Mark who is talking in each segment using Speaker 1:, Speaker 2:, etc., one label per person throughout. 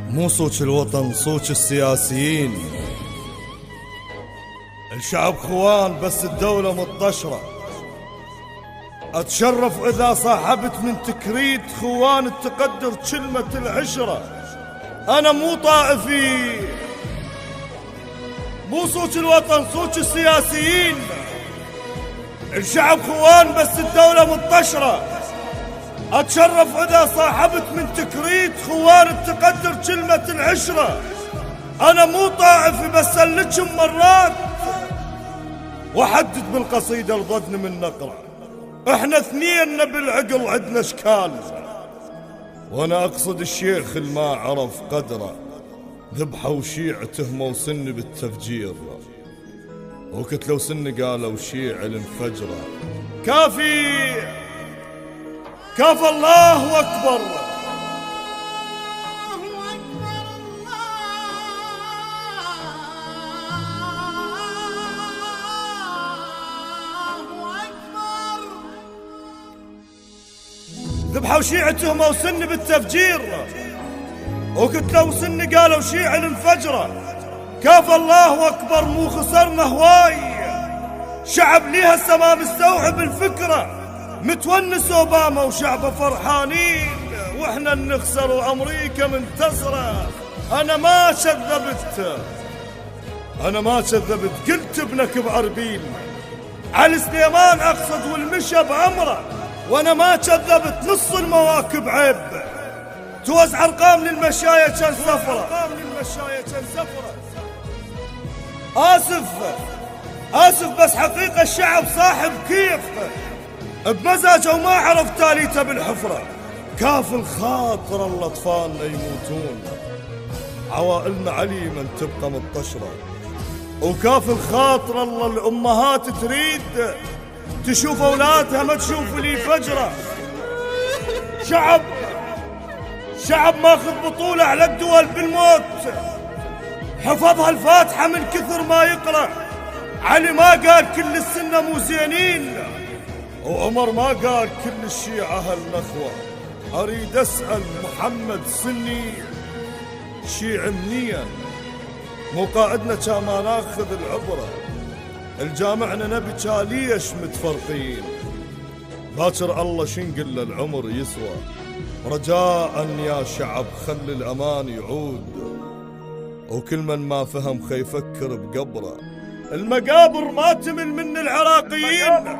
Speaker 1: مو صوت الوطن، صوت السياسيين. الشعب خوان بس الدولة مطشرة. أتشرف إذا صاحبت من تكريت خوان تقدر كلمة العشرة. أنا مو طائفي، مو صوت الوطن، صوت السياسيين. الشعب خوان بس الدولة مطشرة. أتشرف إذا صاحبت من تكريت خوان تقدر كلمة العشرة. أنا مو طائفي بس ألجم مرات وأحدد بالقصيدة الضدن من نقرة. إحنا اثنين بالعقل عدنا أشكال، وأنا أقصد الشيخ الما عرف قدره. ذبحه وشيع تهمه وسن بالتفجير، وكتلو سن قالوا شيع الانفجره. كافي كافى الله أكبر. ذبحوا شيعة تهمة وسن بالتفجير، وكتلوا سن قالوا شيع الانفجرة. كافى الله أكبر. مو خسرنا هواي، شعب ليها السما مستوعب الفكرة. متونس أوباما وشعبه فرحانين، وإحنا نخسر وأمريكا منتصرة. أنا ما كذبت، قلت ابنك بأربيل. علي سليمان أقصد والمشى بأمره. وأنا ما كذبت، نص المواكب عيب. توزع أرقام للمشاية كان سفرة. آسف بس حقيقة الشعب صاحب كيف بمزاجه وما عرف تاليته بالحفرة. كاف الخاطر الأطفالنا يموتون، عوائلنا عليما تبقى مطشرة. وكاف الخاطر الله الأمهات تريد تشوف أولادها ما تشوف لي فجرة. شعب ماخذ بطولة على الدول بالموت، حفظها الفاتحة من كثر ما يقرأ. علي ما قال كل السنة مو زينين، وعمر ما قال كل الشيعة هالنخوة. أريد أسأل محمد سني شيع منيا، مو قائدنا كما ناخذ العبرة. الجامعنا نبي ليش متفرقين؟ باكر الله شنقل للعمر يسوى. رجاء يا شعب خل الأمان يعود، وكل من ما فهم خي يفكر بقبره. المقابر ما تمل من العراقيين،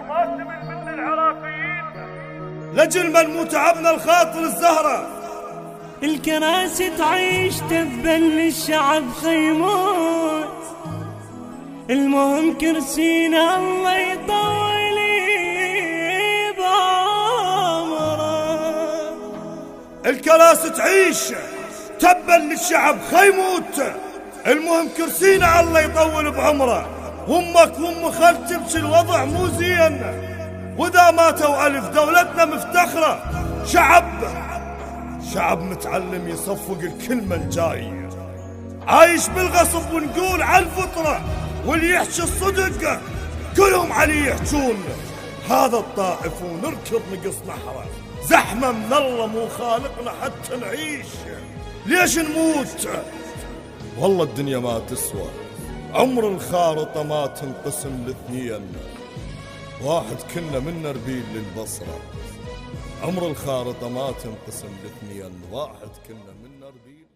Speaker 1: لجل من مو تعبنا الخاطر الزهرة.
Speaker 2: الكراسي تعيش تذبل الشعب خيموت، المهم كرسينا الله يطول بعمره.
Speaker 1: الكراسي تعيش تبل للشعب خيموت، المهم كرسينا الله يطول بعمره. وامك وام خالتك تمشي الوضع مو زين، واذا ماتوا الف دولتنا مفتخره. شعب متعلم يصفق الكلمه الجايه، عايش بالغصب ونقول على الفطره. واللي يحكي الصدق كلهم علي يحجون. هذا الطائف ونركض نقص نحره، زحمه من الله مو خالقنا حتى نعيش. ليش نموت؟ والله الدنيا ما تسوى، عمر الخارطة ما تنقسم لاثنين. واحد كنا من أربيل للبصرة، عمر الخارطة ما تنقسم لاثنين. واحد كنا من أربيل